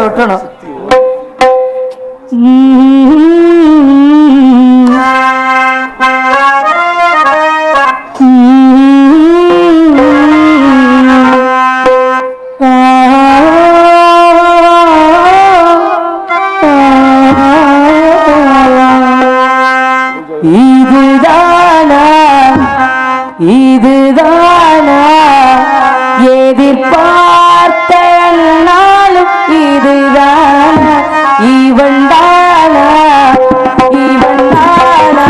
விட்டணும். இதுதானா இதுதானா எதிர்பார்த்த நாளும் இதுதானா இவன் தானா இவன் தானா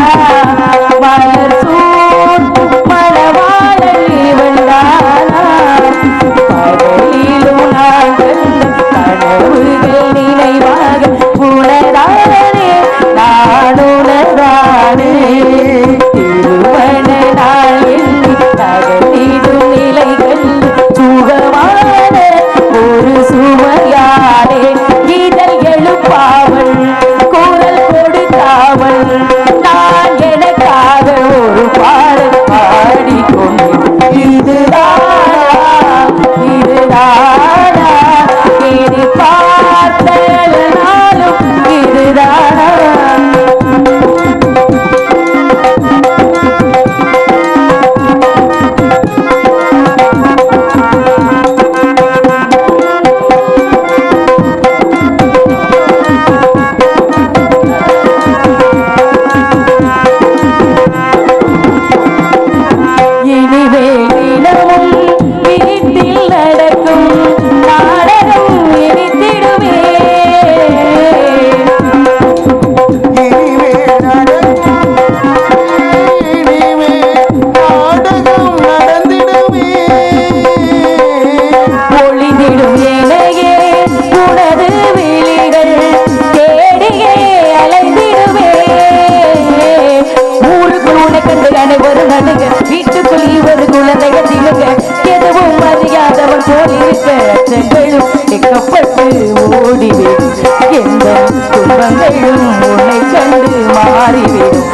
மலர் சூட்டும் மணவாளன் இவன் தானா பகலிலும் நான் கனவுகள் நினைவாக உணரானே நான் உணரானே திருமண நாள் எண்ணி தகனிடும் நிலைகள் சுகமான ஒரு சுமையாரே இதழ் எழுப்பாவல் குரல் கொடுத்தாவல் நான் எனக்காக ஒரு பாடல் பாடிக்கொண்டு இதுதானா இதுதானா இனி பார்த்த நாளும் இதுதானா வீட்டுக்குள் இவர் குழந்தைய திலுங்க எதுவும் அறியாதவன் போல் இருக்கப்பட்டு ஓடிவிடும் எந்த துன்பங்களும் உன்னை கண்டு மாறிவிடும்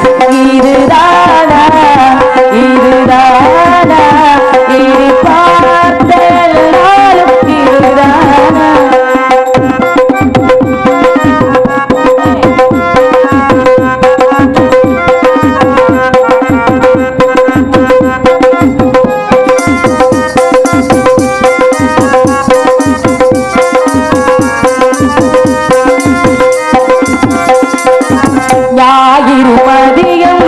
இதுதானா இதுதானா இனி பார்த்த நாளும் இதுதானா ஞாயிறு மதியம்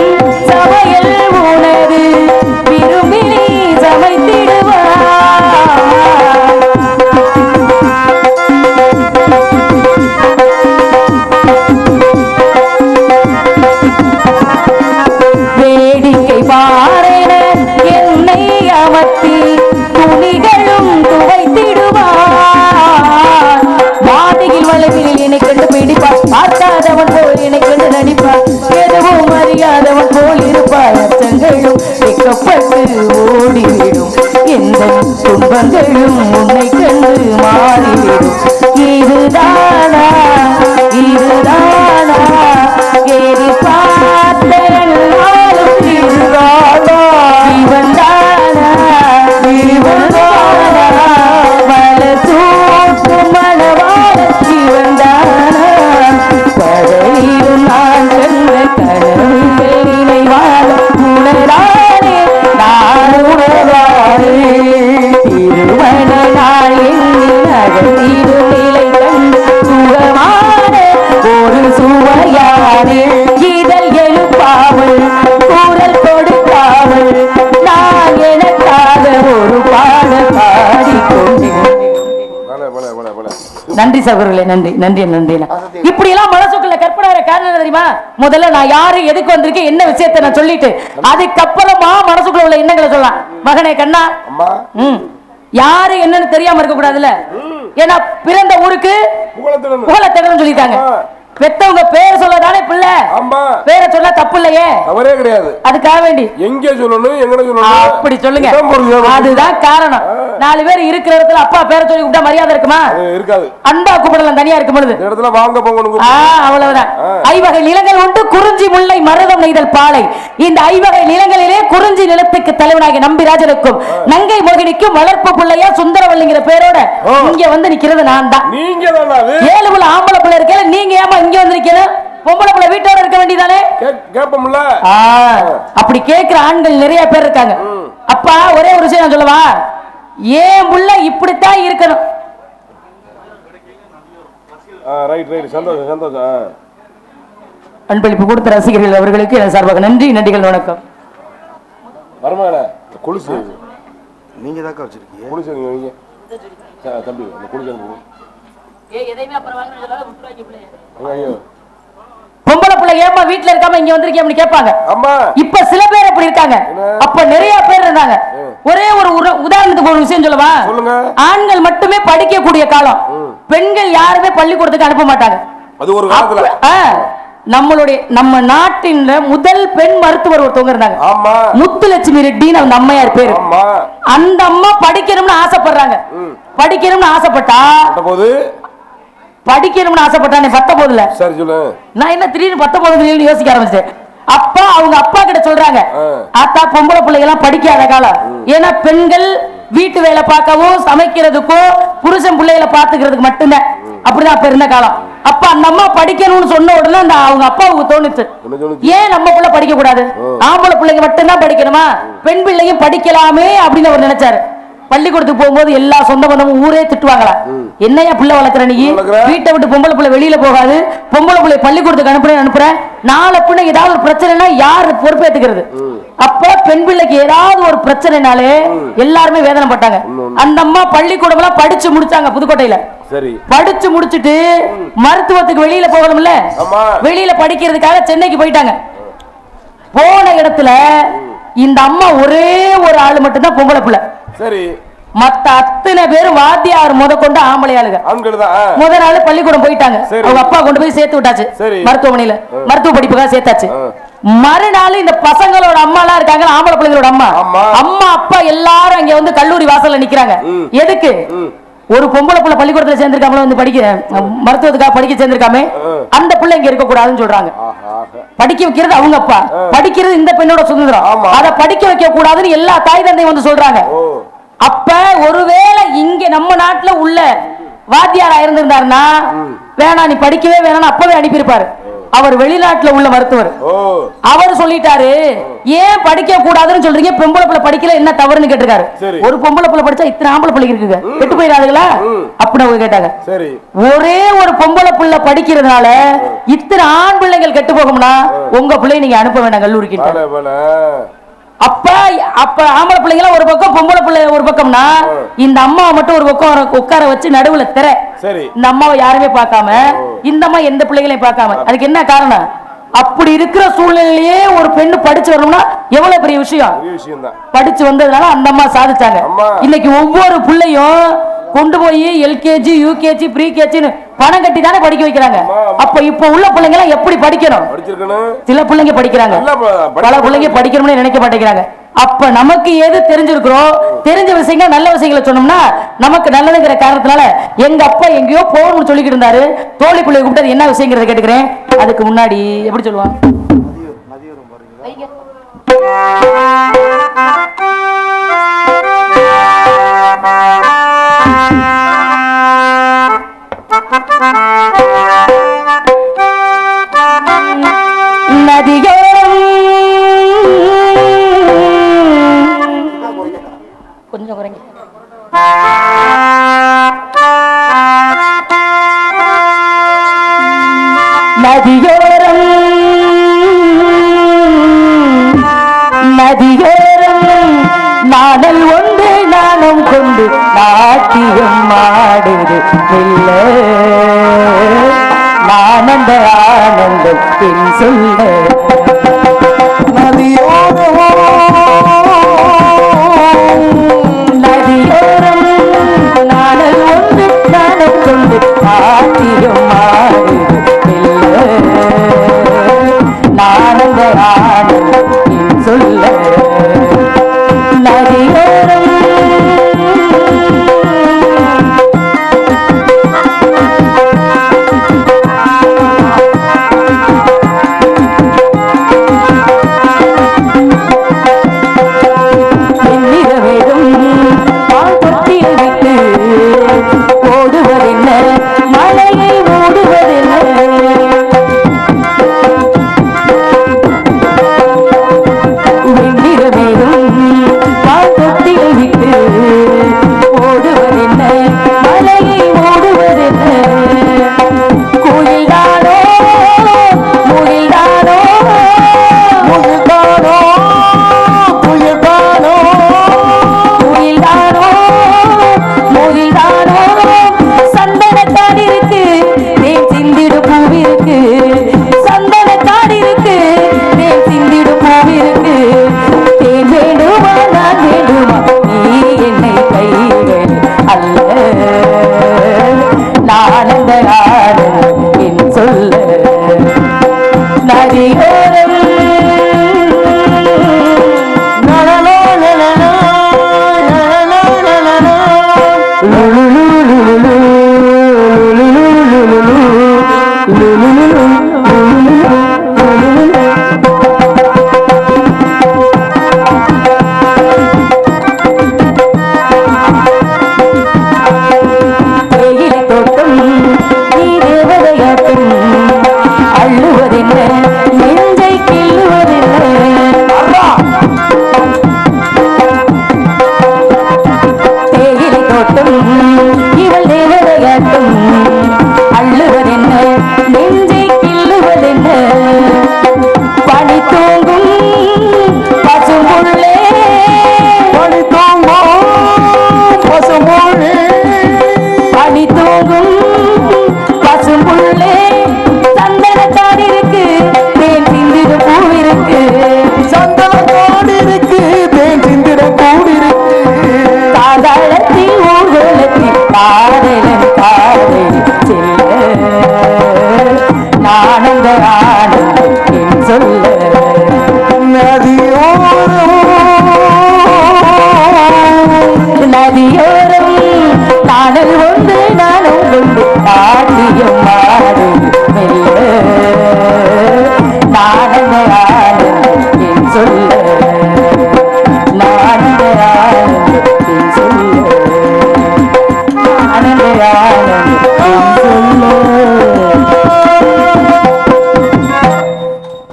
சமையல் உணவு விரும்பி நீ சமைத்திடுவாய் வேடிக்கை பாரென என்னை அமர்த்தி துணிகளும் துவைத்திடுவார் வாடியில் வளவில் என்னை கண்டு பிடிப்பார் பார்க்காதவன் போல் என்னை கண்டு நடிப்பார் எதுவும் அறியாதவன் போல் இருப்பார் அச்சங்களும் வெக்கப்பட்டு ஓடிவிடும் எந்த துன்பங்களும் உன்னை கண்டு மாறிவிடும் இதுதானா இதுதானா ஏறி பார்த்த நாளும் இதுதானா இவன் தானா இவன் தானா மலர் சூட்டும் மணவாளன் இவன் தானா பகலிலும் நான் கண்ட கனவுகள் நினைவாக உணரானே நான் உணரானே திருமண நாள் எண்ணி நகர்த்திடும் நிலை கண்டு சுகமான ஒரு சுவையானே இதழ் எழுப்பாவல் குரல் கொடுக்காவல் நான் எனக்காக ஒரு பாடல் பாடிக்கொண்டேன். நன்றி சகோதரர்களே, நன்றி நன்றி நன்றி. இப்படி எல்லாம் மனசுக்குள்ள கற்பனை வர காரணம் தெரியுமா? முதல்ல நான் யாரு எதுக்கு வந்திருக்கேன் என்ன விஷயத்தை நான் சொல்லிட்டு அதுக்கப்புறமா மனசுக்குள்ள உள்ள எண்ணங்களை சொல்லலாம். மகனே கண்ணா, யாரு என்னன்னு தெரியாம இருக்க கூடாதுல்ல. ஏன்னா பிறந்த ஊருக்கு புகழத்தேடணும் சொல்லிட்டாங்க. பெத்தவங்க பேர் சொல்லதானே பிள்ளை. ஆமா, பேரை சொல்ல தப்பு இல்லையே, தவறே கிடையாது. அதுக்காக வேண்டி எங்க சொல்லணும், எங்க சொல்லணும் அப்படி சொல்லுங்க. அதுதான் காரணம். 4 பேர் இருக்கிற இடத்துல அப்பா பேரை சொல்லி கூப்பிட்டா மரியாதை இருக்குமா? இருக்காது. அன்பா கூப்பிடலாம். தனியா இருக்கும் பொழுது இடத்துல வாங்க போங்க, அவ்வளவுதான். ஐவகை நிலங்கள் உண்டு, குறிஞ்சி முல்லை மருதம் நெய்தல் பாலை. இந்த ஐவகை நிலங்களிலே குறிஞ்சி நிலத்துக்கு தலைவனாகிய நம்பிராஜனுக்கும் நங்கை மோகினிக்கும் வளர்ப்பு பிள்ளையா சுந்தரவல்லிங்கிற பேரோட இங்க வந்து நிக்கிறது நான் தான். நீங்க 7 புள்ள ஆம்பளை பிள்ளை இருக்கல, நீங்க ஏமா இங்க வந்து நிக்கணும்? பொம்பளை பிள்ளை வீட்டோட இருக்க வேண்டியதானே? கேப்போம்ல. அப்படி கேட்கிற ஆண்கள் நிறைய பேர் இருக்காங்க. அப்பா ஒரே ஒரு விஷயம் நான் சொல்லவா, ஏன் புள்ள இப்படித்தான் இருக்கணும். அன்பளிப்பு கொடுத்த ரசிகர்கள் அவர்களுக்கு என் சார்பாக நன்றி, நன்றிகள், வணக்கம். கொலுசு நீங்க தான் வச்சிருக்கீங்க. கொலுசு நீங்க தம்பி கொலுசு பொம்பளை பிள்ளை ஏமா வீட்டுல இருக்காம இங்க வந்திருக்கேன் அப்படி கேட்பாங்க. இப்ப சில பேர் அப்படி இருக்காங்க, அப்ப நிறைய பேர் இருந்தாங்க. ஒரே ஒரு உதாரணத்துக்கு ஒரு விஷயம் சொல்லவா, ஆண்கள் மட்டுமே படிக்கக்கூடிய காலம், பெண்கள் யாருமே பள்ளிக்கூடத்துக்கு அனுப்ப மாட்டாங்க. அது ஒரு காலத்துல நம்ம நாட்டின் முதல் பெண் மருத்துவர் ஒருத்தவங்க இருந்தாங்க, முத்துலட்சுமி ரெட்டின்னு அந்த அம்மையார் பேரு. அந்த அம்மா படிக்கணும்னு ஆசைப்படுறாங்க. படிக்கணும்னு ஆசைப்பட்டா படிக்கணும்னு ஆசைப்பட்டானே 19ல. சரி சொல்லு. நான் என்ன திடீர்னு 19 யோசிக்க ஆரம்பிச்சேன். அப்பா அவங்க அப்பா கிட்ட சொல்றாங்க, ஆத்தா பொம்பளை பிள்ளைங்க எல்லாம் படிக்காத காலம், ஏன்னா பெண்கள் வீட்டு வேலை பார்க்கவும் சமைக்கிறதுக்கும் புருஷன் பிள்ளைகளை பாத்துக்கிறதுக்கு மட்டும்தான். அப்படிதான் அப்ப இருந்த காலம். அப்ப அந்த அம்மா படிக்கணும்னு சொன்ன உடனே அந்த அவங்க அப்பாவுக்கு தோணுச்சு, ஏன் நம்ம பிள்ளை படிக்க கூடாது, ஆம்பளை பிள்ளைங்க மட்டும்தான் படிக்கணுமா, பெண் பிள்ளையும் படிக்கலாமே அப்படின்னு அவர் நினைச்சாரு. பள்ளிக்கூடத்துக்கு போகும்போது எல்லா சொந்த பந்தமும் ஊரே திட்டுவாங்களா, என்னையா பிள்ளை வளர்க்குற நீ, வீட்டை விட்டு பொம்பளை பிள்ளை வெளியில போகாது, பொம்பளை பிள்ளை பள்ளிக்கூடத்துக்கு அனுப்புறேன், நாளை பிள்ளை ஏதாவது ஒரு பிரச்சனைனா யாரு பொறுப்பேற்றுக்கிறது. அப்ப பெண் பிள்ளைக்கு ஏதாவது ஒரு பிரச்சனைனாலே எல்லாருமே வேதனைப்பட்டாங்க. அந்த அம்மா பள்ளிக்கூடம் எல்லாம் படிச்சு முடிச்சாங்க புதுக்கோட்டையில. படிச்சு முடிச்சுட்டு மருத்துவத்துக்கு வெளியில போகணும்ல, வெளியில படிக்கிறதுக்காக சென்னைக்கு போயிட்டாங்க. போன இடத்துல இந்த அம்மா ஒரே ஒரு ஆளு மட்டும்தான் பொம்பளை பிள்ளை. சரி, மத்த அத்தனை பேரும் வாத்தியார் முத கொண்டு ஆம்பளை ஆளுங்க. முத நாள் பள்ளிக்கூடம் போயிட்டாங்க. அவங்க அப்பா கொண்டு போய் சேர்த்து விட்டாச்சு மருத்துவமனையில, மருத்துவ படிப்புக்காக சேர்த்தாச்சு. மறுநாள் இந்த பசங்களோட அம்மா எல்லாம் இருக்காங்க, ஆம்பளை பிள்ளைங்களோட அம்மா அம்மா அப்பா எல்லாரும் அங்க வந்து கல்லூரி வாசல்ல நிக்கிறாங்க. எதுக்கு? ஒரு பொம்பளை பிள்ளை பள்ளிக்கூடத்துல சேர்ந்திருக்காமல வந்து படிக்க மருத்துவத்துக்காக படிக்க சேர்ந்திருக்காமே, அந்த பிள்ளை இங்க இருக்க கூடாதுன்னு சொல்றாங்க. படிக்க வைக்கிறது அவங்க அப்பா, படிக்கிறது இந்த பெண்ணோட சுதந்திரம், அதை படிக்க வைக்க கூடாதுன்னு எல்லா தாய் தந்தையும் வந்து சொல்றாங்க. அப்ப ஒருவேளை இங்க நம்ம நாட்டுல உள்ள வாத்தியாரா இருந்திருந்தாருன்னா, வேணா நீ படிக்கவே வேணாம்னு அப்பவே அனுப்பியிருப்பாரு. அவர் வெளிநாட்டுல உள்ள மருத்துவர், அவர் சொல்லிட்டாரு, ஏன் படிக்க கூடாதுன்னு சொல்றீங்க, பொம்பளை பிள்ளை படிக்கல என்ன தவறுன்னு கேட்டிருக்காரு. ஒரு பொம்பளை பிள்ளை படிச்சா இத்தனை ஆம்பளை பிள்ளைங்க இருக்குங்க, கெட்டு போயிடாதுங்களா அப்படின்னு அவங்க கேட்டாங்க. ஒரே ஒரு பொம்பளை பிள்ளை படிக்கிறதுனால இத்தனை ஆண் பிள்ளைகள் கெட்டு போகும்னா உங்க பிள்ளைய நீங்க அனுப்ப வேண்டாம் கல்லூரிக்கு. அப்ப அப்ப ஆம்பளை பிள்ளைங்கள ஒரு பக்கம், பொம்பளை பிள்ளை ஒரு பக்கம்னா, இந்த அம்மாவை மட்டும் ஒரு பக்கம் உட்கார வச்சு நடுவுல திரை, இந்த அம்மாவை யாருமே பார்க்காம, இந்த அம்மா எந்த பிள்ளைகளையும் பார்க்காம. அதுக்கு என்ன காரணம்? அப்படி இருக்கிற சூழ்நிலையிலேயே ஒரு பெண்ணு படிச்சு வரணும்னா எவ்வளவு பெரிய விஷயம். படிச்சு வந்ததுனால அந்த அம்மா சாதிச்சாங்க. இன்னைக்கு ஒவ்வொரு பிள்ளையும் கொண்டு போய் எல்கேஜி, யூகேஜி, ப்ரீ கேஜின்னு பணம் கட்டி தானே படிக்க வைக்கிறாங்க. அப்ப இப்ப உள்ள பிள்ளைங்க எல்லாம் எப்படி படிக்கணும்? சில பிள்ளைங்க படிக்கிறாங்க, பல பிள்ளைங்க படிக்கணும்னு நினைக்க மாட்டேங்கிறாங்க. அப்ப நமக்கு எது தெரிஞ்சிருக்கிறோம், தெரிஞ்ச விஷயங்கள் நல்ல விஷயங்களை சொன்னோம்னா நமக்கு நல்லதுங்கிற காரணத்தினால எங்க அப்பா எங்கேயோ போகணும்னு சொல்லிக்கிட்டு இருந்தாரு. தோழி பிள்ளை கூப்பிட்டு என்ன விஷயங்கிறத கேட்டுக்கிறேன். அதுக்கு முன்னாடி எப்படி சொல்லுவாங்க, நதியோரம் கொஞ்சம் குறைங்க, நதியோரம் நதியோரம் நானல் ஒன்று நானும் கொண்டு நாட்டியம் ஆடுது இல்ல, ஆனந்த ஆனந்தம் பின் சொல்ல, நதியோரம் நதியோரம் நானல் ஒன்று நானும் கொண்டு நாட்டியம் ஆடுது இல்ல, நான் அந்த ஆடல் என் சொல்ல நதியோரம்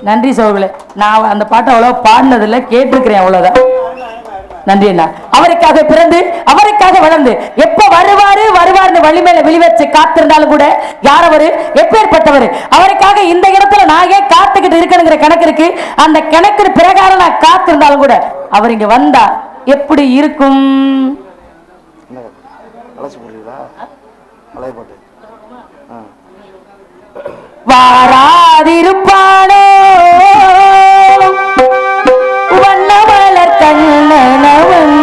நன்றி சோழர்களே. நான் அந்த பாட்டை அவ்வளவு பாடினதில்லை, கேட்டிருக்கிறேன், அவ்வளவுதான். நன்றி அண்ணா. அவருக்காக பிறந்து அவருக்காக வளர்ந்து எப்ப வருவாரு வருவார்னு வழி மேல விழி வச்சு காத்திருந்தாலும் கூட யார் அவரு, எப்பேற்பட்டவர், அவருக்காக இந்த இடத்துல நான் ஏன் காத்துக்கிட்டு இருக்கணுங்கிற கணக்கு இருக்கு. அந்த கணக்கு பிரகாரம் நான் காத்திருந்தாலும் கூட அவர் இங்க வந்தா எப்படி இருக்கும்? வாராதிருப்பானோ வண்ணமலர் கண்ணனவன்,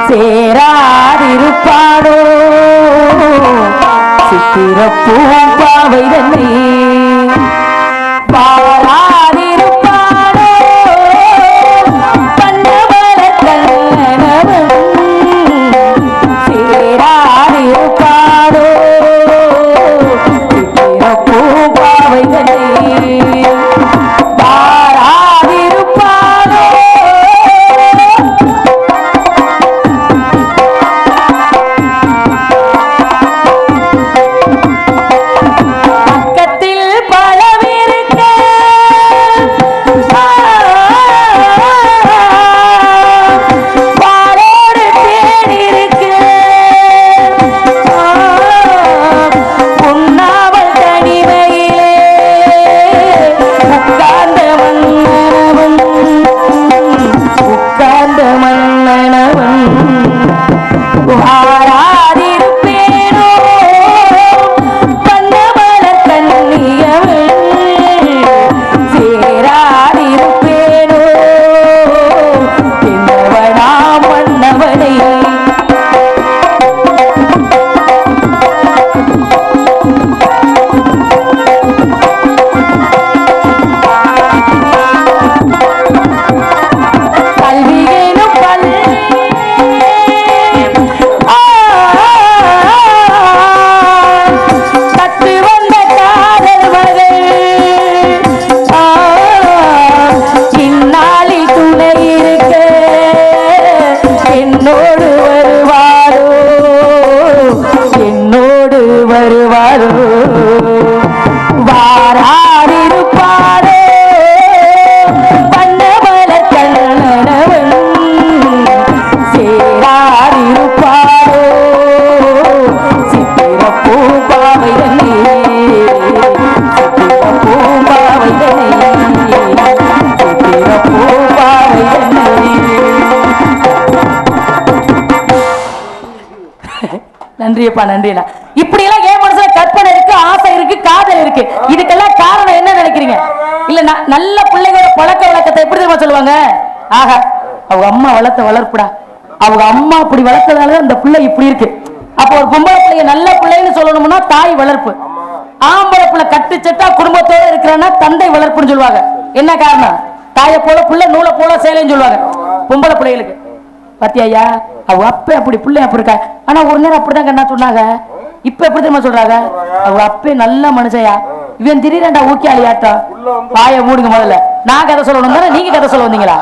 சேராதிருப்பானோ சித்திரப்பூ பாவை தன்னை. வாராதிருப்பானோ வண்ணமலர் கண்ணனவன், சேராதிருப்பானோ சித்திரப்பூ பாவை தன்னை. பக்கத்து வருவாரோ வாராடிருப்பாரோ வண்ணமல கண்ணனவன் சேராடிருப்பாரோ சித்திர பூம்பாவை தன்னை சித்திர பூம்பாவை தன்னை சித்திர பூம்பாவை தன்னை. நன்றியப்பா நன்றியண்ணா. இப்படி எல்லாம் என் மனசுல கற்பனை இருக்கு, ஆசை இருக்கு, காதல் இருக்கு. இதுக்கெல்லாம் காரணம் என்ன நினைக்கிறீங்க? இல்ல நல்ல பிள்ளைகளோட பழக்க வழக்கத்தை எப்படி தெரியுமா சொல்லுவாங்க? ஆஹா அவங்க அம்மா வளர்த்த வளர்ப்புடா, அவங்க அம்மா அப்படி வளர்த்ததால அந்த பிள்ளை இப்படி இருக்கு. அப்ப ஒரு பொம்பளை பிள்ளைய நல்ல பிள்ளைன்னு சொல்லணும்னா தாய் வளர்ப்பு. ஆம்பளை பிள்ளை கட்டுச்சட்டா குடும்பத்தோட இருக்கிறான்னா தந்தை வளர்ப்புன்னு சொல்லுவாங்க. என்ன காரணம்? தாயை போல பிள்ளை நூலை போல சேலைன்னு சொல்லுவாங்க பொம்பளை பிள்ளைகளுக்கு. பாத்தியா அவ அப்ப அப்படி பிள்ளை அப்படி இருக்கா. ஆனா ஒரு நேரம் அப்படிதான் கண்ணா சொன்னாங்க. இப்ப எப்படி தெரியுமா சொல்றாங்க? அவ அப்பே நல்ல மனுஷயா, இவன் திடீரெண்டா ஊக்கியாளியாட்டம். வாய மூடுங்க முதல்ல. நான் கதை சொல்லணும் தானே, நீங்க கதை சொல்ல வந்தீங்களா?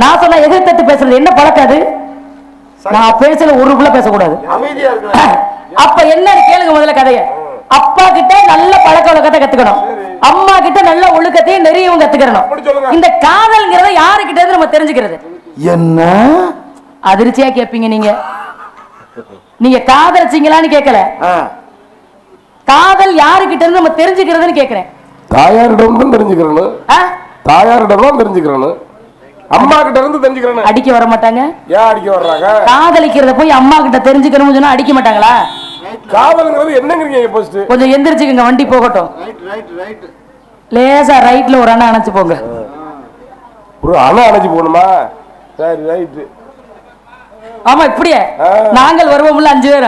நான் சொன்னா எதிர்த்து பேசுறது என்ன பழக்காது? நான் பேசல ஒரு புள்ள பேசக்கூடாது. அப்ப என்ன கேளுங்க முதல்ல கதைய. அப்பா கிட்ட நல்ல பழக்க வழக்கத்தை கத்துக்கணும், அம்மா கிட்ட நல்ல ஒழுக்கத்தையும் நிறையவும் கத்துக்கணும். இந்த காதல்ங்கிறத யாருக்கிட்ட இருந்து நம்ம தெரிஞ்சுக்கிறது? என்ன அதிர்ச்சியா கேப்பீங்க நீங்க? நீங்க காதலிச்சீங்களான்னு கேட்கல, காதல் யாருக்கிட்ட இருந்து நம்ம தெரிஞ்சுக்கிறதுன்னு கேட்கிறேன். தாயாரிடம் தெரிஞ்சுக்கிறேன்னு, தாயாரிடம் தெரிஞ்சுக்கிறேன்னு, அம்மா கிட்ட இருந்து தெரிஞ்சுக்கிறேன்னு. அடிக்க வர மாட்டாங்க. ஏன் அடிக்க வர்றாங்க? காதலிக்கிறத போய் அம்மா கிட்ட தெரிஞ்சுக்கணும்னு சொன்னா அடிக்க மாட்டாங்களா? காதல்ங்கிறது என்னங்கிறீங்க? ஃபர்ஸ்ட் கொஞ்சம் எந்திரிச்சுக்கங்க, வண்டி போகட்டும். லேசா ரைட்ல ஒரு அண்ணா அணைச்சு போங்க. ஒரு அணை அணைச்சு போகணுமா? சரி ரைட். ஆமா இப்படியே நாங்கள் வருவோம்ல 5 பேர்.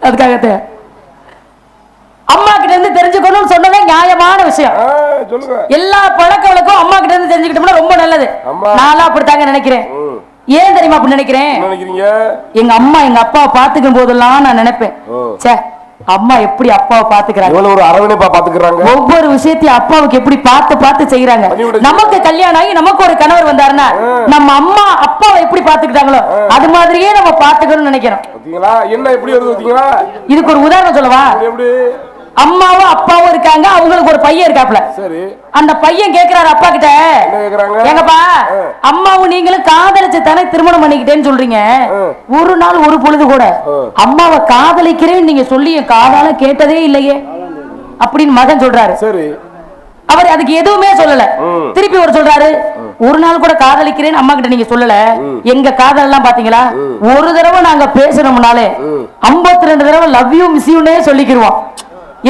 அதுக்காகத்தே அம்மா கிட்ட இருந்து தெரிஞ்சுக்கணும்னு சொன்னதே நியாயமான விஷயம். சொல்லுங்க. எல்லா பழக்க வழக்கம் அம்மா கிட்ட இருந்து தெரிஞ்சுக்கிட்டோம்னா ரொம்ப நல்லது. நான்லாம் அப்படித்தாங்க நினைக்கிறேன். ஏன் தெரியுமா அப்படி நினைக்கிறேன்? எங்க அம்மா எங்க அப்பாவை பாத்துக்கும் போதெல்லாம் நான் நினைப்பேன், சே அம்மா எப்படி அப்பாவை பாத்துக்கிறாங்க, ஒரு அரவணைப்பா பாத்துக்கிறாங்க, ஒவ்வொரு விஷயத்தையும் அப்பாவுக்கு எப்படி பார்த்து பார்த்து செய்யறாங்க. நமக்கு கல்யாணம் ஆகி நமக்கு ஒரு கணவர் வந்தாருன்னா நம்ம அம்மா அப்பாவை எப்படி பாத்துக்கிட்டாங்களோ அது மாதிரியே நம்ம பாத்துக்கணும்னு நினைக்கிறோம். என்ன எப்படி வருது? இதுக்கு ஒரு உதாரணம் சொல்லவா? அம்மாவும் அப்பாவும் இருக்காங்க, அவங்களுக்கு ஒரு பையன் இருக்காப்ல. சரி. அந்த பையன் கேக்குறாரு அப்பா கிட்ட, எங்கப்பா அம்மாவும் நீங்களும் காதலிச்சு தானே திருமணம் பண்ணிக்கிட்டேன்னு சொல்றீங்க, ஒரு நாள் ஒரு பொழுது கூட அம்மாவை காதலிக்கிறேன்னு நீங்க சொல்லி என் காதால கேட்டதே இல்லையே அப்படின்னு மகன் சொல்றாரு. சரி. அவர் அதுக்கு எதுவுமே சொல்லல. திருப்பி ஒரு சொல்றாரு, ஒரு நாள் கூட காதலிக்கிறேன்னு அம்மா கிட்ட நீங்க சொல்லல, எங்க காதல் எல்லாம் பாத்தீங்களா, ஒரு தடவை நாங்க பேசணும்னாலே 52 தடவை லவ் யூ மிஸ் யூனே சொல்லிக்கிருவோம்.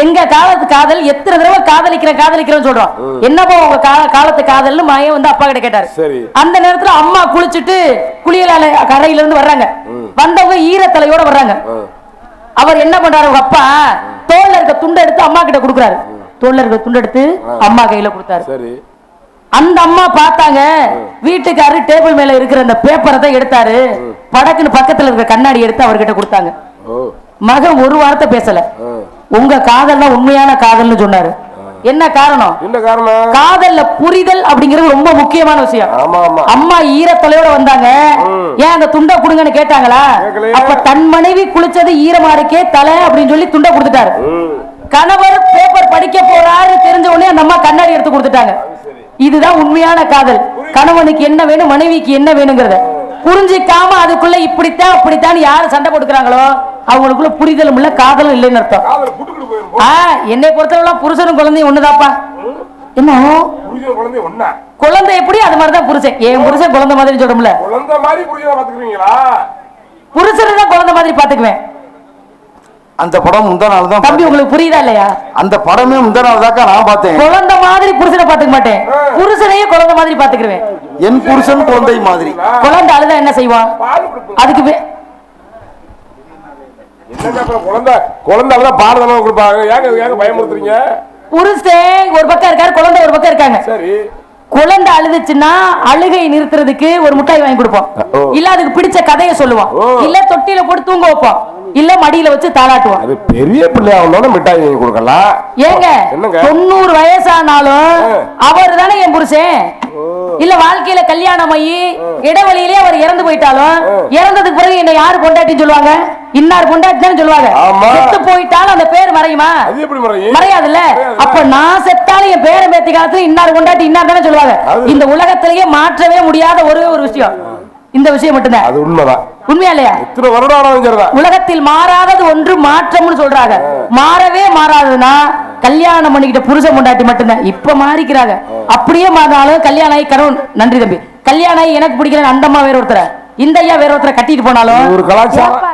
எங்க காலத்து காதல் எத்தனை தடவை காதலிக்கிறேன்னு சொல்றோம். என்னப்பா உங்க காலத்து காதல்னு மாயே வந்து அப்பா கிட்ட கேட்டாரு. அந்த நேரத்துல அம்மா குளிச்சுட்டு குளியலால கரையில இருந்து வர்றாங்க. வந்தவங்க ஈரத்தலையோட வர்றாங்க. அவர் என்ன பண்றாரு, உங்க அப்பா தோல்ல இருக்க துண்டை எடுத்து அம்மா கிட்ட கொடுக்குறாரு. தோல்ல இருக்க துண்டை எடுத்து அம்மா கையில கொடுத்தாரு. அந்த அம்மா பார்த்தாங்க, வீட்டுக்காரரு டேபிள் மேல இருக்கிற அந்த பேப்பரை தான் எடுத்தாரு, படக்குன்னு பக்கத்துல இருக்க கண்ணாடி எடுத்து அவர்கிட்ட கொடுத்தாங்க. மகன் ஒரு வார்த்தை பேசல. உங்க காதல் உண்மையான காதல்னு சொன்னாரு. என்ன காரணம்? காதல்ல புரிதல் அப்படிங்கிறது ரொம்ப முக்கியமான விஷயம். அம்மா ஈரத்தலையோட வந்தாங்க, ஏன் அந்த துண்டை கொடுங்கன்னு கேட்டாங்களா? அப்ப தன் மனைவி குளிச்சது ஈரமா இருக்கே தலை அப்படின்னு சொல்லி துண்டை கொடுத்துட்டாரு. கணவர் பேப்பர் படிக்க போறாரு தெரிஞ்ச உடனே அந்த அம்மா கண்ணாடி எடுத்து கொடுத்துட்டாங்க. இதுதான் உண்மையான காதல். கணவனுக்கு என்ன வேணும், மனைவிக்கு என்ன வேணுங்கிறத புரிஞ்சிக்காம அதுக்குள்ள இப்படித்தான் அப்படித்தான் யாரு சண்டை போட்டுக்கிறாங்களோ அவங்களுக்குள்ள புரிதலும் இல்ல, காதலும் இல்லைன்னு அர்த்தம். என்னை பொறுத்தவரை புருஷனும் குழந்தையும் ஒண்ணுதாப்பா. என்ன குழந்தை எப்படி அது மாதிரிதான் புருஷன். என் புருஷன் குழந்தை மாதிரி சொல்றோம்ல, புருஷனை தான் குழந்தை மாதிரி பாத்துக்குவேன். அந்த படம் முந்தா நாள் தான் தம்பி, உங்களுக்கு புரியுதா இல்லையா? அந்த படமே முந்தா நாள் தான் நான் பார்த்தேன். குழந்தை மாதிரி புருஷனை பாத்துக்க மாட்டேன், புருஷனையே குழந்தை மாதிரி பாத்துக்குவேன். என் புருஷன் குழந்தை மாதிரி. குழந்தை அழுதா என்ன செய்வான்? அதுக்கு புருஷன் ஒரு பக்கம் இருக்காரு, குழந்தை ஒரு பக்கம் இருக்காங்க. குழந்தை அழுதுச்சுன்னா அழுகை நிறுத்துறதுக்கு ஒரு முட்டாய் வாங்கி கொடுப்போம், இல்ல அதுக்கு பிடிச்ச கதையை சொல்லுவோம், இல்ல தொட்டில போட்டு தூங்க வைப்போம். இல்ல மடியில வச்சு தாளாட்டுவோம். அது பெரிய பிள்ளையா வந்தோட மிட்டாய் வாங்கி கொடுக்கலாம். ஏங்க என்னங்க 90 வயசானாலும் அவர் தானே என் புருஷன். இல்ல வாழ்க்கையில கல்யாணம் ஆகி இடைவெளியிலே அவர் இறந்து போயிட்டாலும் இறந்ததுக்கு பிறகு என்ன யாரு பொண்டாட்டின்னு சொல்லுவாங்க? இன்னார் பொண்டாட்டி தான் சொல்லுவாங்க. செத்து போயிட்டாலும் அந்த பேர் மறையுமா? அது எப்படி மறையும்? மறையாதுல்ல. அப்ப நான் செத்தாலும் என் பேரன் பேத்தி காலத்துல இன்னார் பொண்டாட்டி இன்னார் தானே சொல்லுவாங்க. இந்த உலகத்திலேயே மாற்றவே முடியாத ஒரே ஒரு விஷயம் இந்த விஷயம் மட்டும்தான். அது உண்மைதான். உண்மையா இல்லையா? இத்தனை வருடம் உலகத்தில் மாறாதது ஒன்று மாற்றம்னு சொல்றாங்க. மாறவே மாறாதுன்னா கல்யாணம் பண்ணிக்கிட்ட புருஷன் பொண்டாட்டி மட்டும்தான். இப்ப மாறிக்கிறாங்க. அப்படியே மாறினாலும் கல்யாணம் ஆகி கணவன் நன்றி தம்பி கல்யாணம் ஆகி எனக்கு பிடிக்கல அந்த அம்மா வேற ஒருத்தர இந்த ஐயா வேற ஒருத்தர கட்டிட்டு போனாலும் ஒரு கலாச்சாரம்.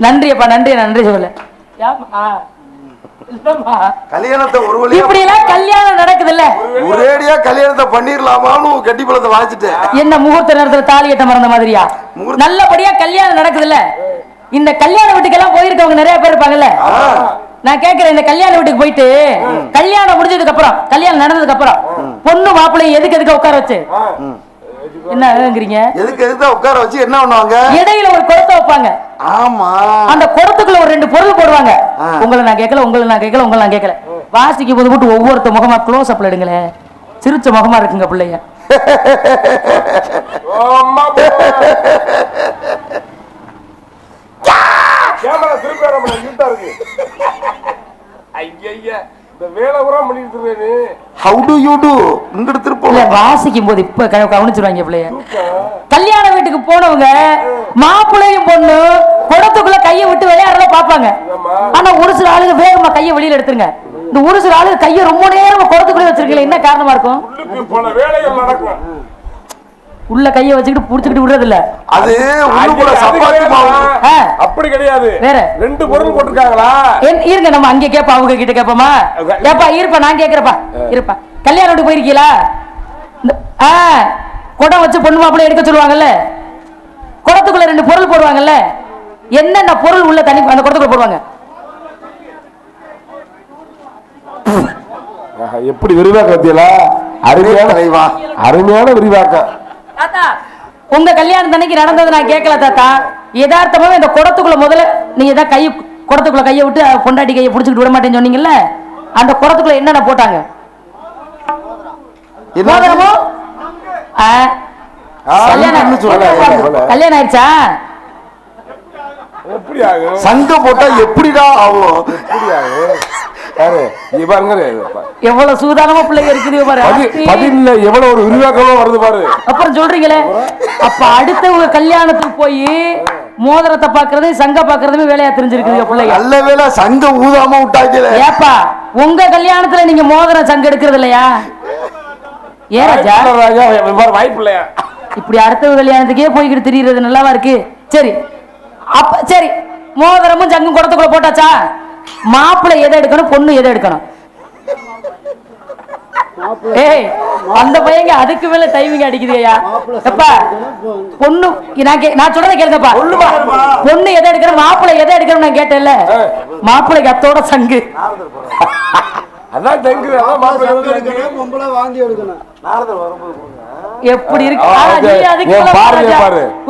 நன்றியப்பா, நன்றி நன்றி சொல்லு. கல்யாணத்தை ஒரு வழியா இப்படி எல்லாம் கல்யாணம் நடக்குது இல்ல, ஒரேடியா கல்யாணத்தை பண்ணிரலாமான்னு கட்டி பழத்தை வாங்கிட்டு என்ன முகூர்த்த நேரத்துல தாலி கட்ட மறந்த மாதிரியா? நல்லபடியா கல்யாணம் நடக்குது இல்ல. இந்த கல்யாண வீட்டுக்கெல்லாம் போயிருக்கவங்க நிறைய பேர் இருப்பாங்கல்ல. நான் கேக்குறேன், இந்த கல்யாண வீட்டுக்கு போயிட்டு கல்யாணம் முடிஞ்சதுக்கு அப்புறம், கல்யாணம் நடந்ததுக்கு அப்புறம் பொண்ணு மாப்பிள்ளை எதுக்கு உட்கார வச்சு என்னங்கிறீங்க? எதுக்கு உட்கார வச்சு என்ன பண்ணுவாங்க? இடையில ஒரு குடத்தை வைப்பாங்க. ஆமா, அந்த குடத்துக்குள்ள ஒரு 2 பொருள் போடுவாங்க. உங்களை நான் கேட்கல, உங்களை நான் கேட்கல. வாசிக்கும் போது மட்டும் ஒவ்வொருத்த முகமா க்ளோஸ் அப்ல எடுங்களேன். சிரிச்ச முகமா இருக்குங்க பிள்ளைய. வாசிக்கும் போது இப்ப கவனிச்சிருவாங்க பிள்ளைய. கல்யாண வீட்டுக்கு போனவங்க மாப்பிள்ளையும் பொண்ணு குடத்துக்குள்ள கையை விட்டு விளையாடுறத பாப்பாங்க. ஆனா ஒரு சில ஆளுங்க வேகமா கையை வெளியில எடுத்துருங்க. இந்த ஒரு சில ஆளுங்க கையை ரொம்ப நேரம் குடத்துக்குள்ளே வச்சிருக்கீங்க. என்ன காரணமா இருக்கும்? உள்ள கையை வச்சுக்கிட்டு புடிச்சுக்கிட்டு விடுறது இல்ல. அது சப்பாத்தி மாவு அப்படி கிடையாது. வேற 2 பொருள் போட்டிருக்காங்களா? இருங்க, நம்ம அங்க கேப்பா, அவங்க கிட்ட கேப்போமா? ஏப்பா இருப்பா, நான் கேக்குறப்பா இருப்பா. கல்யாணம் போயிருக்கீங்களா? குடம் வச்சு பொண்ணு மாப்பிள்ளை எடுக்க சொல்லுவாங்கல்ல, குடத்துக்குள்ள 2 பொருள் போடுவாங்கல்ல. என்னென்ன பொருள் உள்ள தண்ணி அந்த குடத்துக்குள்ள போடுவாங்க? எப்படி விரிவாக்க பத்தியலா? அருமையான விரிவாக்கம். உங்க கல்யாணம் தன்னைக்கு நடந்தது நான் கேட்கல தாத்தா. யதார்த்தமாவே இந்த குடத்துக்குள்ள முதல்ல நீங்க தான் குடத்துக்குள்ள கையை விட்டு பொண்டாட்டி கையை புடிச்சுக்கிட்டு விட மாட்டேன்னு சொன்னீங்கல்ல, அந்த குடத்துக்குள்ள என்னென்ன போட்டாங்க? கல்யாணம் ஆயிடுச்சா? சங்க போட்டா எப்படிதான் ஆகும்? எவ்வளவு சூதானமா பிள்ளைங்க இருக்குது பாரு. எவ்வளவு ஒரு விரிவாக்கமா வருது பாரு. அப்புறம் சொல்றீங்களே, அப்ப அடுத்தவங்க கல்யாணத்துக்கு போய் மோதிரத்தை பாக்குறது சங்க பாக்குறதுமே வேலையா தெரிஞ்சிருக்குது பிள்ளைங்க. நல்ல வேலை சங்க ஊதாம விட்டாக்கல. ஏப்பா உங்க கல்யாணத்துல நீங்க மோதிரம் சங்க எடுக்கிறது இல்லையா? ஏ ராஜா, வாய்ப்பு இல்லையா? இப்படி அடுத்தவங்க கல்யாணத்துக்கே போய்கிட்டு திரியறது நல்லாவா இருக்கு? சரி, அப்ப சரி, மோதிரமும் சங்கும் குடத்துக்குள்ள போட்டாச்சா? மாப்பிள்ளை எதை எடுக்கணும், பொண்ணு எதை எடுக்கணும்? ஏய், அந்த பையங்க அதுக்கு மேல டைமிங் அடிக்குதுயா. எப்பா பொண்ணு நான் சொல்றத கேளுங்கப்பா. பொண்ணு எதை எடுக்கணும், மாப்பிள்ளை எதை எடுக்கணும் நான் கேட்டேன்ல. மாப்பிள்ளைக்கு அத்தோட சங்கு. எப்படி இருக்கு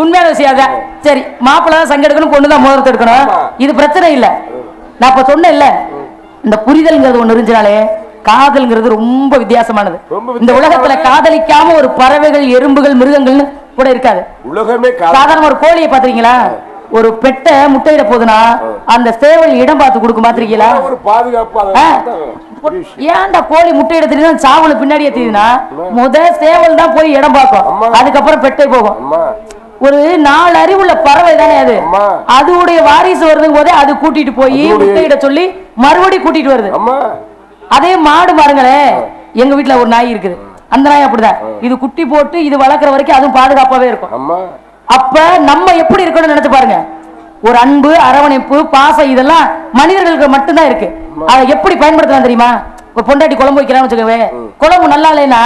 உண்மையான விஷயம் அதான். சரி, மாப்பிள்ளை தான் சங்க எடுக்கணும், பொண்ணுதான் மோதிரத்தை எடுக்கணும். இது பிரச்சனை இல்ல. நான் இப்ப சொன்னேன் இல்ல, இந்த புரிதல்ங்கிறது ஒண்ணு இருந்துனாலே காதல்ங்கிறது ரொம்ப வித்தியாசமானது. இந்த உலகத்துல காதலிக்காம ஒரு பறவைகள், எறும்புகள், மிருகங்கள்னு கூட இருக்காது. உலகமே சாதாரண ஒரு கோழியை பாத்திருக்கீங்களா? ஒரு பெட்டை முட்டையிட போதுனா அந்த சேவல் இடம் பார்த்து கொடுக்கும், பாத்திருக்கீங்களா? ஏன்டா கோழி முட்டையிட தெரியுது சாவல பின்னாடியே தெரியுதுன்னா சேவல் தான் போய் இடம் பார்க்கும், அதுக்கப்புறம் பெட்டை போகும். ஒரு 4 அறிவுள்ள பறவை தானே அது. அதுடைய வாரிசு வருதுங்க போதே அது கூட்டிட்டு போய் முட்டையிட சொல்லி மறுபடியும் கூட்டிட்டு வருது. அதே மாடு பாருங்களே, எங்க வீட்டுல ஒரு நாய் இருக்குது, அந்த நாய் அப்படிதான். இது குட்டி போட்டு இது வளர்க்குற வரைக்கும் அதுவும் பாதுகாப்பாவே இருக்கும். அப்ப நம்ம எப்படி இருக்கணும்னு நினைச்சு பாருங்க. ஒரு அன்பு, அரவணைப்பு, பாசம் இதெல்லாம் மனிதர்களுக்கு மட்டும்தான் இருக்கு. அதை எப்படி பயன்படுத்தலாம் தெரியுமா? ஒரு பொண்டாட்டி குழம்பு வைக்கிறான்னு வச்சுக்கவே, குழம்பு நல்லா இல்லைன்னா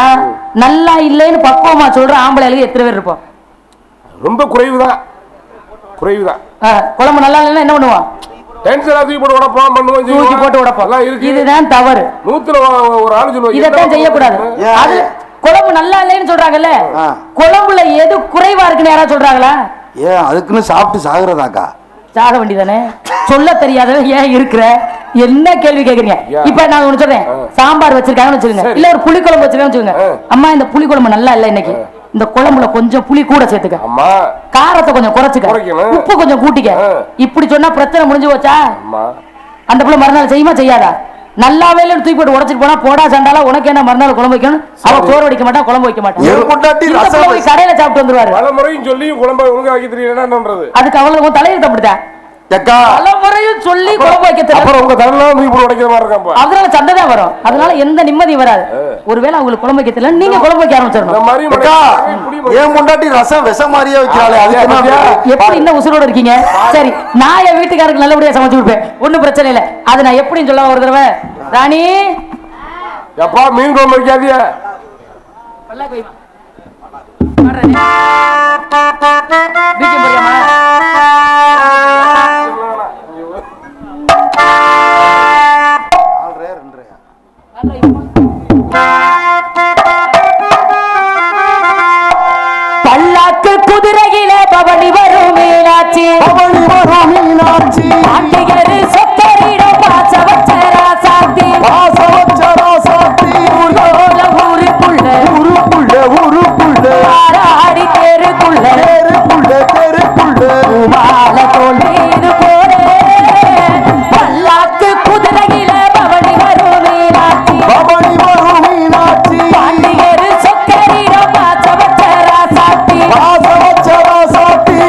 நல்லா இல்லைன்னு பக்குவமா சொல்ற ஆம்பளைகளுக்கு எத்தனை பேர் இருப்போம்? ரொம்ப குறைவுதான். குழம்பு நல்லா இல்லைன்னா என்ன பண்ணுவான்? தூக்கி போட்டு உடைப்போம். இதுதான் தவறு. 100ல ஒரு ஆளு சொல்லுவாங்க, இதைத்தான் செய்யக்கூடாது. அது குழம்பு நல்லா இல்லைன்னு சொல்றாங்கல்ல, குழம்புல எது குறைவா இருக்குன்னு யாராவது சொல்றாங்களா? ஏன் அதுக்குன்னு சாப்பிட்டு சாகுறதாக்கா? சாக வேண்டியதானே. சொல்ல தெரியாத ஏன் இருக்கிற என்ன கேள்வி கேக்குறீங்க? இப்ப நான் ஒண்ணு சொல்றேன், சாம்பார் வச்சிருக்காங்கன்னு வச்சுக்கோங்க, இல்ல ஒரு புளி குழம்பு வச்சிருக்காங்கன்னு வச்சுக்கோங்க. அம்மா இந்த புளி குழம்பு நல்லா இல்ல இன்னைக்கு, இந்த குழம்புல கொஞ்சம் புளி கூட சேர்த்துக்க, காரத்தை கொஞ்சம் குறைச்சுக்க, உப்பு கொஞ்சம் கூட்டிக்க. இப்படி சொன்னா பிரச்சனை முடிஞ்சு போச்சா? அந்த புள்ள மறுநாள் செய்யுமா செய்யாதா? நல்லாவே இல்லைன்னு தூக்கி போட்டு உடச்சிட்டு போனா போடா சண்டாலா உனக்கு என்ன மறுநாள் குழம்பு வைக்கணும்? அவ சோறு வைக்க மாட்டா, குழம்பு வைக்க மாட்டான். கடையில சாப்பிட்டு வந்துருவாரு. பல முறையும் சொல்லி குழம்பு ஒழுங்கா வைக்க தெரியல. அதுக்கு அவளுக்கு தலையெழுத்து அப்படிதான். எக்கா பல முறையும் சொல்லி குழப்ப வைக்க தெரியல. அப்புறம் உங்க தலையில தூக்கி போட்டு உடைக்கிற மாதிரி இருக்கான் அதனால சண்டை தான் வரும். அதனால எந்த நிம்மதியும் வராது. ஒருவேளை அவங்களுக்கு குழம்பு வைக்க தெரியல, நீங்க குழம்பு வைக்க இந்த ஆரம்பிச்சிடணும். மாதிரி எக்கா ஏன் முண்டாட்டி ரசம் விஷம் மாதிரியே வைக்கிறாளே அதுக்கு என்ன எப்படி இன்னும் உசுரோட இருக்கீங்க? சரி, நான் என் வீட்டுக்காரருக்கு நல்லபடியா சமைச்சு கொடுப்பேன், ஒண்ணும் பிரச்சனை இல்லை. அது நான் எப்படின்னு சொல்ல ஒரு தடவை. ராணி எப்பா மீன் குழம்பு வைக்காதிய பல்லாக்கு குதிரையில பவனி வரும் மீனாட்சி, பவனி வரும் மீனாட்சி, ஆண்டிகரு சொத்தரிடம் பாசவச்சரா சாத்தி, பாசவச்சரா சாத்தி, ஊருக்குள்ள ஊருக்குள்ள ஆடி தெருக்குள்ள தெருக்குள்ள மால தோல் மீது போனே. பல்லாக்கு குதிரையில பவனி வரும் மீனாட்சி, பவனி வரும் மீனாட்சி, ஆண்டிகரு சொத்தரிடம் பாசவச்சரா சாத்தி, பாசவச்சரா சாத்தி,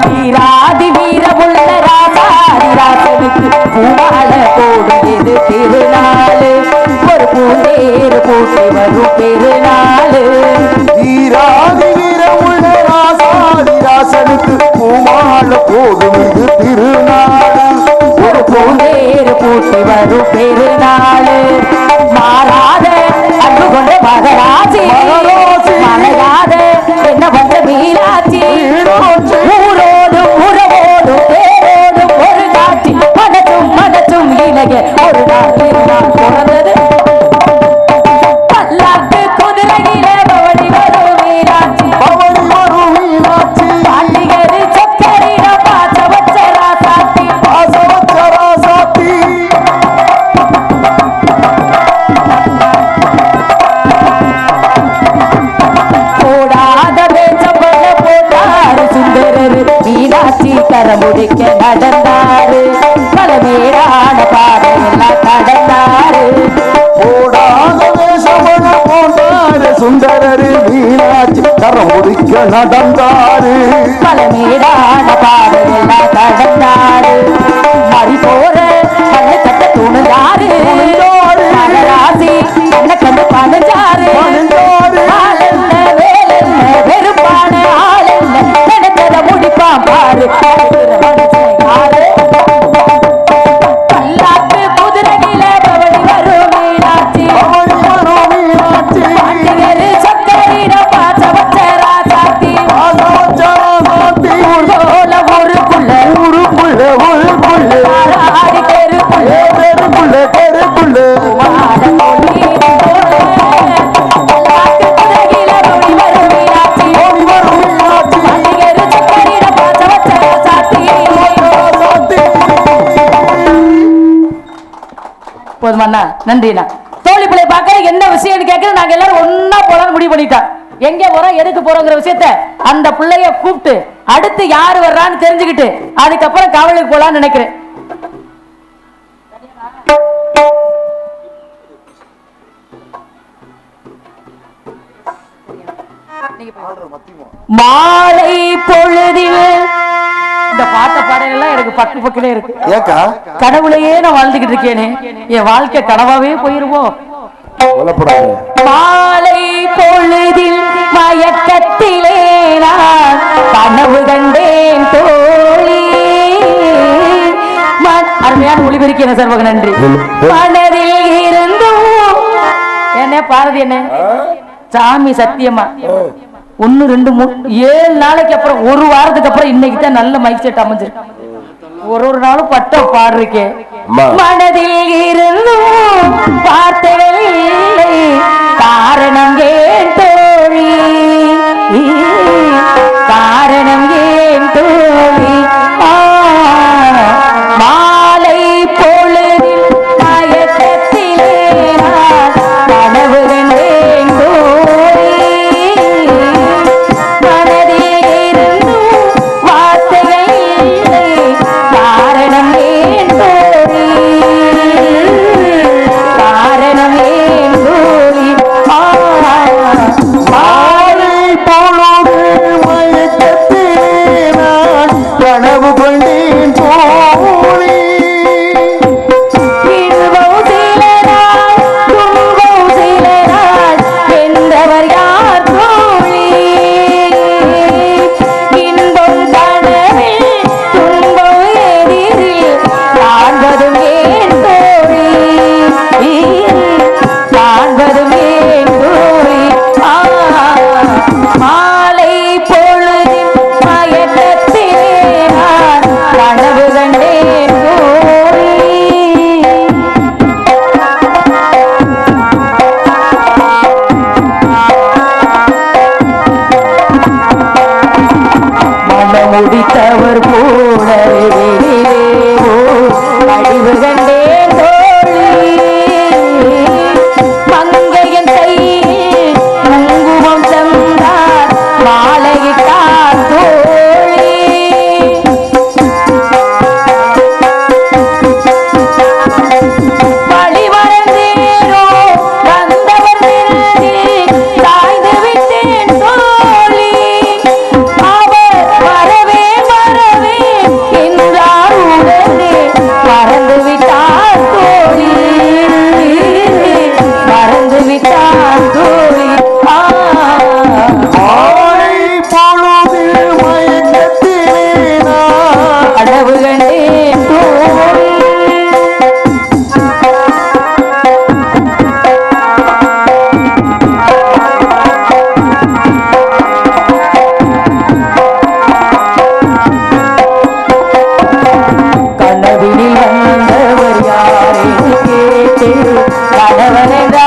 வீராதி வீரமுள்ள ராசாதி ராசனுக்கு பூவால போடுது திருநாளு, ஒரு பூந்தேறு பூட்டி வரும் பெருநாளு. வீராதி வீரமுள்ள ராசாதி ராசனுக்கு பூமால போடும் இது திருநாடு, ஒரு பூந்தேறு பூட்டி வரும் பெருநாளு. மாறாத அன்பு கொண்ட மகராசி, மலையாத என்ன வந்த மீனாட்சி, ஊரோடும் உறவோடும் தேரோடும் ஒரு காட்சி, மனசும் இணைய ஒரு நாள் திருநாள் பிறந்தது. பல்லாக்கு குதிரையில பவனி வரும் மீனாட்சி, பவனி வரும் மீனாட்சி, பாண்டிகரு சக்கரிட பாசவச்சரா சாத்தி, பாசவச்சரா சாத்தி, போடாத வேஷம் பண்ண போட்டாரு சுந்தரரு, மீனாட்சி கரமுடிக்க நடந்தாரு, பலமேடான பாதையெல்லாம் கடந்தாரு. போடாத வேஷமன போட்டாரு சுந்தரரு, மீனாட்சி கரம் முடிக்க நடந்தாரு, பலமேடான பாதையெல்லாம் கடந்தாரு. மறி போற கண்ணு கட்ட துணிஞ்சாரு, மகராசி கண்ணை கண்டு பணிஞ்சாரு. ஆளென்ன வேலென்ன வெறுப்பான ஆளென்ன நினைச்சத முடிப்பான் பாரு, யாரு? பல்லாக்கு குதிரையில பவனி வரும் மீனாட்சி, பவனி வரும் மீனாட்சி, பாண்டிகரு சக்கரிட பாசவச்சரா சாத்தி, பாசவச்சரா சாத்தி, ஊர்கோல ஊருக்குள்ள ஊருக்குள்ள ஆடி தெருக்குள்ள தெருக்குள்ள மாட கொள்ளீடு பல்லாக்கு குதிரையில பவனி வரும் மீனாட்சி, பவனி வரும் மீனாட்சி, பாண்டிகரு சக்கரிட பாசவச்சரா சாத்தி. சாத்தி. போதுமாண்ணா, நன்றிண்ணா. தோழி பிள்ளை பார்க்க என்ன விஷயம்னு கேட்க நாங்க எல்லாரும் ஒன்னா போலான்னு முடிவு பண்ணிட்டோம். எங்க போறோம் எதுக்கு போறோங்கிற விஷயத்த அந்த பிள்ளைய கூப்பிட்டு அடுத்து யாரு வர்றான்னு தெரிஞ்சுக்கிட்டு அதுக்கப்புறம் காவலுக்கு போலான்னு நினைக்கிறேன். மாலை பொழுதில் இந்த பாட்ட பாடலாம் எனக்கு பக்கு பக்கலே இருக்கு. ஏக்கா கடவுளையே நான் வாழ்ந்துகிட்டு இருக்கேனே, என் வாழ்க்கை கனவாவே போயிருவோம். மாலை பொழுதில் மயக்கத்திலே நான் கனவு கண்டேன் தோழி. அருமையான ஒளிபெருக்கி என்ன சர்வக நன்றி. மனதில் இருந்தும் என்ன பாரதி என்ன சாமி சத்தியமா 1 2 3 7 நாளைக்கு அப்புறம் ஒரு வாரத்துக்கு அப்புறம் இன்னைக்கு தான் நல்ல மைக் செட் அமைஞ்சிருக்கு. ஒரு நாளும் பட்ட பாடுறீங்க. மனதில் இருந்தும் பார்த்தவள் இல்லை காரணம் ஏன் தோழி, காரணம் ஏன் தோழி. மாலை பொழுதில் மயக்கத்திலே நான் கனவு கண்டேன் தோழி. மனதில் இருந்தும் வார்த்தைகள் இல்லை காரணம் ஏன் தோழி. கணவன் என்றால்